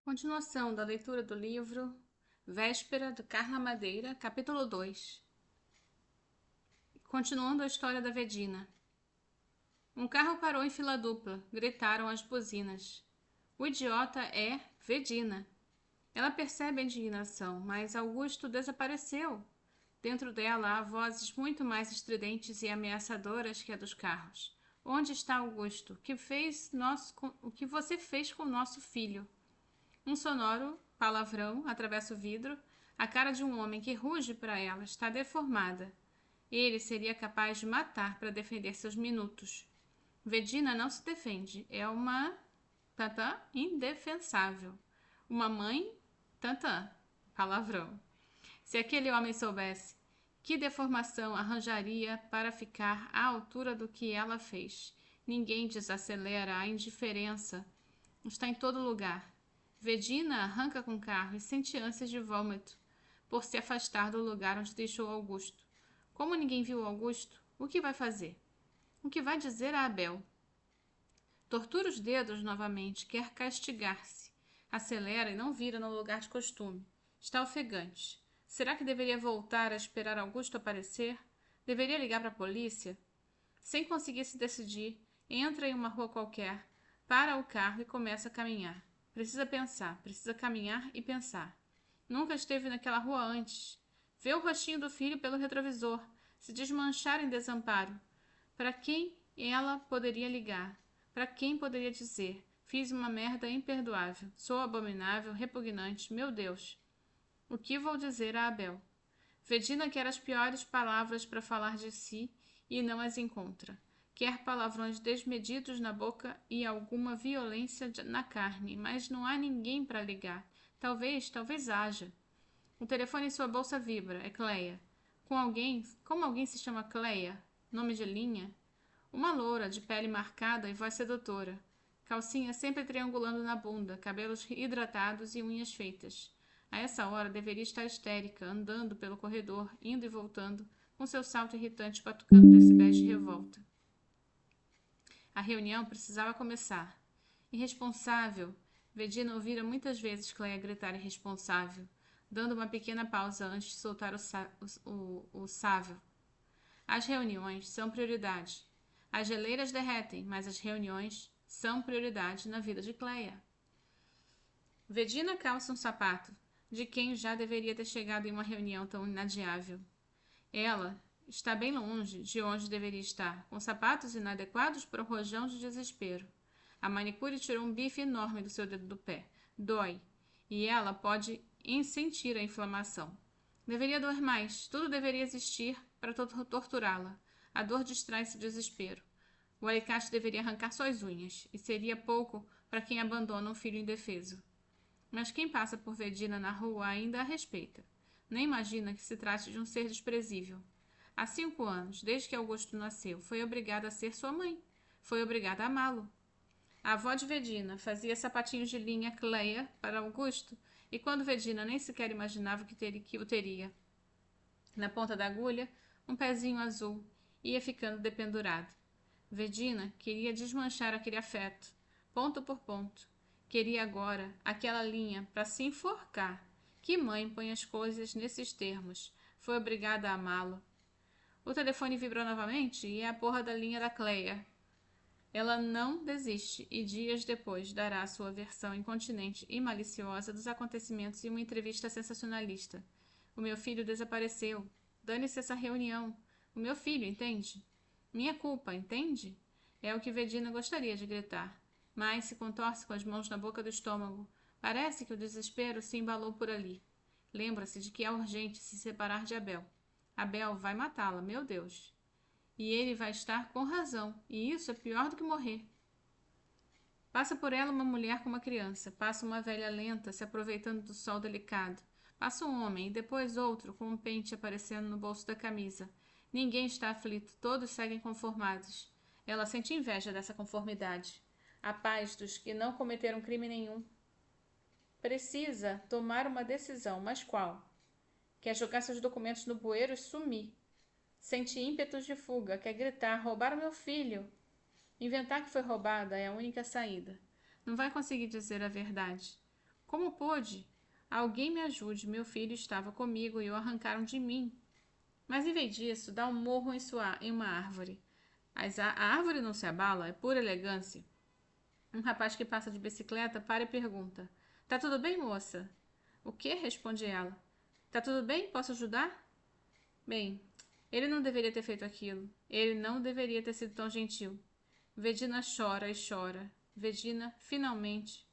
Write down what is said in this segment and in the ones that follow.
Continuação da leitura do livro Véspera, de Carla Madeira, capítulo 2. Continuando a história da Vedina. Um carro parou em fila dupla. Gritaram as buzinas. O idiota é Vedina. Ela percebe a indignação, mas Augusto desapareceu. Dentro dela há vozes muito mais estridentes e ameaçadoras que a dos carros. Onde está Augusto? O que você fez com nosso filho? Um sonoro palavrão atravessa o vidro. A cara de um homem que ruge para ela está deformada. Ele seria capaz de matar para defender seus minutos. Vedina não se defende. É uma tantã indefensável. Uma mãe tantã palavrão. Se aquele homem soubesse que deformação arranjaria para ficar à altura do que ela fez. Ninguém desacelera a indiferença. Está em todo lugar. Vedina arranca com o carro e sente ânsias de vômito por se afastar do lugar onde deixou Augusto. Como ninguém viu Augusto, o que vai fazer? O que vai dizer a Abel? Tortura os dedos novamente, quer castigar-se. Acelera e não vira no lugar de costume. Está ofegante. Será que deveria voltar a esperar Augusto aparecer? Deveria ligar para a polícia? Sem conseguir se decidir, entra em uma rua qualquer, para o carro e começa a caminhar. Precisa pensar, precisa caminhar e pensar. Nunca esteve naquela rua antes. Vê o rostinho do filho pelo retrovisor, se desmanchar em desamparo. Para quem ela poderia ligar? Para quem poderia dizer: fiz uma merda imperdoável, sou abominável, repugnante, meu Deus. O que vou dizer a Abel? Vedina quer as piores palavras para falar de si e não as encontra. Quer palavrões desmedidos na boca e alguma violência na carne, mas não há ninguém para ligar. Talvez haja. O telefone em sua bolsa vibra. É Cleia. Como alguém se chama Cleia? Nome de linha? Uma loura, de pele marcada e voz sedutora. Calcinha sempre triangulando na bunda, cabelos hidratados e unhas feitas. A essa hora deveria estar histérica, andando pelo corredor, indo e voltando, com seu salto irritante batucando decibéis de revolta. A reunião precisava começar. Irresponsável. Vedina ouvira muitas vezes Cleia gritar irresponsável, dando uma pequena pausa antes de soltar o sável. As reuniões são prioridade. As geleiras derretem, mas as reuniões são prioridade na vida de Cleia. Vedina calça um sapato, de quem já deveria ter chegado em uma reunião tão inadiável. Ela está bem longe de onde deveria estar, com sapatos inadequados para o rojão de desespero. A manicure tirou um bife enorme do seu dedo do pé. Dói, e ela pode sentir a inflamação. Deveria doer mais, tudo deveria existir para torturá-la. A dor distrai esse desespero. O alicate deveria arrancar suas unhas, e seria pouco para quem abandona um filho indefeso. Mas quem passa por Vedina na rua ainda a respeita. Nem imagina que se trate de um ser desprezível. Há 5 anos, desde que Augusto nasceu, foi obrigada a ser sua mãe. Foi obrigada a amá-lo. A avó de Vedina fazia sapatinhos de linha Cleia para Augusto, e quando Vedina nem sequer imaginava que o teria. Na ponta da agulha, um pezinho azul ia ficando dependurado. Vedina queria desmanchar aquele afeto, ponto por ponto. Queria agora aquela linha para se enforcar. Que mãe põe as coisas nesses termos? Foi obrigada a amá-lo. O telefone vibrou novamente e é a porra da linha da Cleia. Ela não desiste e dias depois dará a sua versão incontinente e maliciosa dos acontecimentos em uma entrevista sensacionalista. O meu filho desapareceu. Dane-se essa reunião. O meu filho, entende? Minha culpa, entende? É o que Vedina gostaria de gritar, mas se contorce com as mãos na boca do estômago. Parece que o desespero se embalou por ali. Lembra-se de que é urgente se separar de Abel. Abel vai matá-la, meu Deus. E ele vai estar com razão, e isso é pior do que morrer. Passa por ela uma mulher com uma criança, passa uma velha lenta, se aproveitando do sol delicado. Passa um homem, e depois outro, com um pente aparecendo no bolso da camisa. Ninguém está aflito, todos seguem conformados. Ela sente inveja dessa conformidade. A paz dos que não cometeram crime nenhum. Precisa tomar uma decisão, mas qual? Quer jogar seus documentos no bueiro e sumir. Sente ímpetos de fuga, quer gritar: roubaram meu filho. Inventar que foi roubada é a única saída. Não vai conseguir dizer a verdade. Como pôde? Alguém me ajude, meu filho estava comigo e o arrancaram de mim. Mas em vez disso, dá um morro em uma árvore. A árvore não se abala, é pura elegância. Um rapaz que passa de bicicleta para e pergunta: Tá tudo bem, moça? O quê? Responde ela. Tá tudo bem? Posso ajudar? Bem, ele não deveria ter feito aquilo. Ele não deveria ter sido tão gentil. Vedina chora e chora. Vedina, finalmente,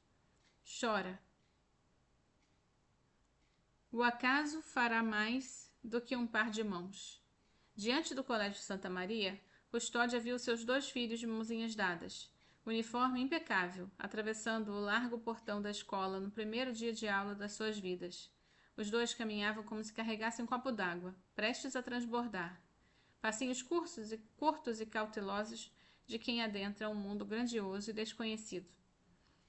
chora. O acaso fará mais do que um par de mãos. Diante do Colégio Santa Maria, Custódia viu seus 2 filhos de mãozinhas dadas, uniforme impecável, atravessando o largo portão da escola no primeiro dia de aula das suas vidas. Os 2 caminhavam como se carregassem um copo d'água, prestes a transbordar. Passinhos curtos e cautelosos de quem adentra um mundo grandioso e desconhecido.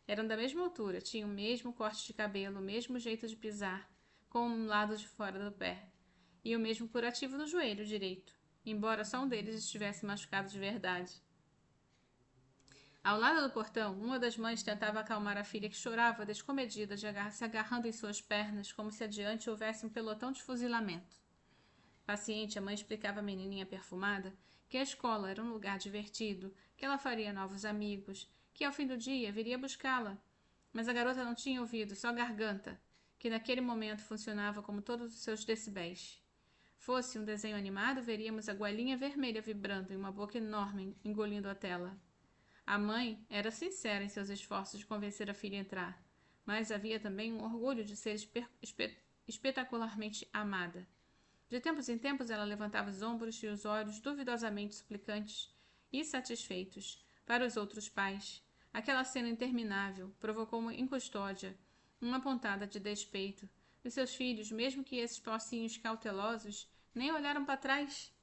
Eram da mesma altura, tinham o mesmo corte de cabelo, o mesmo jeito de pisar, com um lado de fora do pé, e o mesmo curativo no joelho direito, embora só um deles estivesse machucado de verdade. Ao lado do portão, uma das mães tentava acalmar a filha que chorava descomedida, se agarrando em suas pernas, como se adiante houvesse um pelotão de fuzilamento. Paciente, a mãe explicava à menininha perfumada que a escola era um lugar divertido, que ela faria novos amigos, que ao fim do dia viria buscá-la. Mas a garota não tinha ouvido, só garganta, que naquele momento funcionava como todos os seus decibéis. Fosse um desenho animado, veríamos a goelinha vermelha vibrando e uma boca enorme engolindo a tela. A mãe era sincera em seus esforços de convencer a filha a entrar, mas havia também um orgulho de ser espetacularmente amada. De tempos em tempos ela levantava os ombros e os olhos duvidosamente suplicantes e satisfeitos para os outros pais. Aquela cena interminável provocou em Custódia uma pontada de despeito. Os seus filhos, mesmo que esses passinhos cautelosos, nem olharam para trás.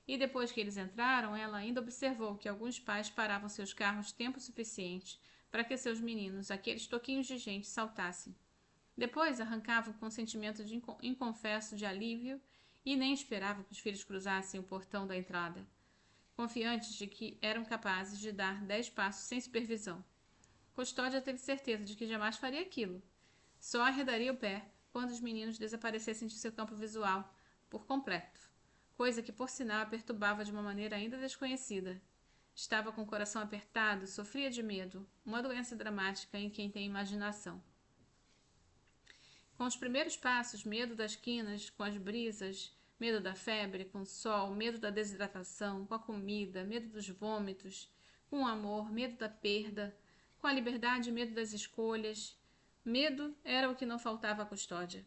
E depois que eles entraram, ela ainda observou que alguns pais paravam seus carros tempo suficiente para que seus meninos, aqueles toquinhos de gente, saltassem. Depois arrancavam com um sentimento de inconfesso de alívio e nem esperavam que os filhos cruzassem o portão da entrada, confiantes de que eram capazes de dar 10 passos sem supervisão. Custódia teve certeza de que jamais faria aquilo. Só arredaria o pé quando os meninos desaparecessem de seu campo visual por completo, coisa que por sinal a perturbava de uma maneira ainda desconhecida. Estava com o coração apertado, sofria de medo, uma doença dramática em quem tem imaginação. Com os primeiros passos, medo das quinas, com as brisas, medo da febre, com o sol, medo da desidratação, com a comida, medo dos vômitos, com o amor, medo da perda, com a liberdade, medo das escolhas. Medo era o que não faltava à Custódia.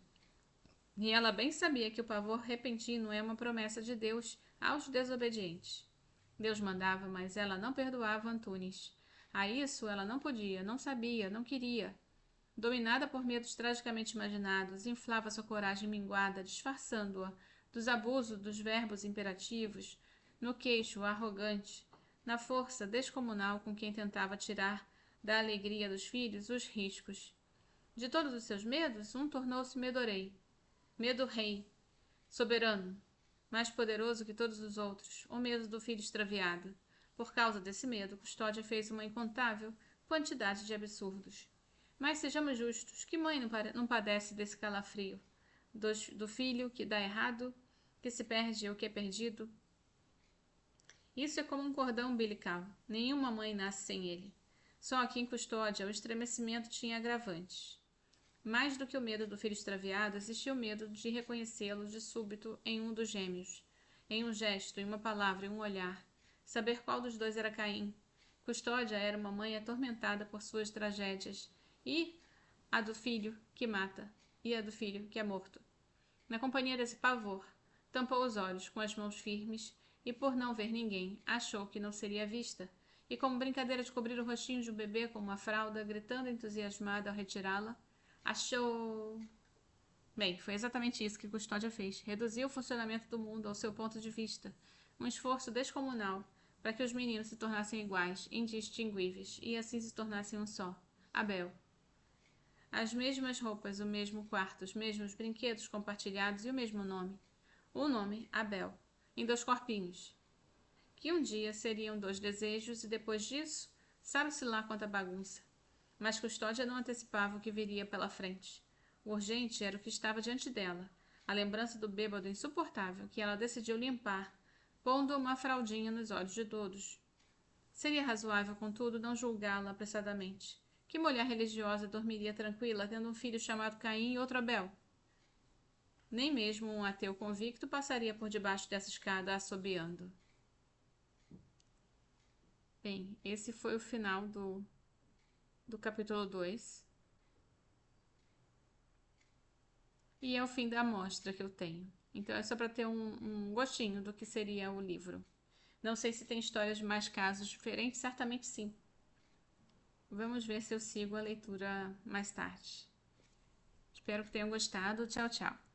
E ela bem sabia que o pavor repentino é uma promessa de Deus aos desobedientes. Deus mandava, mas ela não perdoava Antunes. A isso ela não podia, não sabia, não queria. Dominada por medos tragicamente imaginados, inflava sua coragem minguada, disfarçando-a dos abusos dos verbos imperativos, no queixo arrogante, na força descomunal com quem tentava tirar da alegria dos filhos os riscos. De todos os seus medos, um tornou-se medorei, medo-rei, soberano, mais poderoso que todos os outros, o medo do filho extraviado. Por causa desse medo, Custódia fez uma incontável quantidade de absurdos. Mas sejamos justos, que mãe não padece desse calafrio? Do filho que dá errado, que se perde ou que é perdido? Isso é como um cordão umbilical. Nenhuma mãe nasce sem ele. Só que em Custódia o estremecimento tinha agravantes. Mais do que o medo do filho extraviado, existia o medo de reconhecê-lo de súbito em um dos gêmeos, em um gesto, em uma palavra, em um olhar. Saber qual dos dois era Caim. Custódia era uma mãe atormentada por suas tragédias, e a do filho que mata, e a do filho que é morto. Na companhia desse pavor, tampou os olhos com as mãos firmes e, por não ver ninguém, achou que não seria vista, e como brincadeira de cobrir o rostinho de um bebê com uma fralda, gritando entusiasmada ao retirá-la, achou... Bem, foi exatamente isso que Custódia fez. Reduziu o funcionamento do mundo ao seu ponto de vista. Um esforço descomunal para que os meninos se tornassem iguais, indistinguíveis, e assim se tornassem um só. Abel. As mesmas roupas, o mesmo quarto, os mesmos brinquedos compartilhados e o mesmo nome. O nome, Abel, em 2 corpinhos. Que um dia seriam 2 desejos e depois disso, sabe-se lá quanta bagunça. Mas Custódia não antecipava o que viria pela frente. O urgente era o que estava diante dela, a lembrança do bêbado insuportável que ela decidiu limpar, pondo uma fraldinha nos olhos de todos. Seria razoável, contudo, não julgá-la apressadamente. Que mulher religiosa dormiria tranquila tendo um filho chamado Caim e outro Abel? Nem mesmo um ateu convicto passaria por debaixo dessa escada assobiando. Bem, esse foi o final do capítulo 2. E é o fim da amostra que eu tenho. Então é só para ter um gostinho do que seria o livro. Não sei se tem histórias de mais casos diferentes, certamente sim. Vamos ver se eu sigo a leitura mais tarde. Espero que tenham gostado. Tchau, tchau.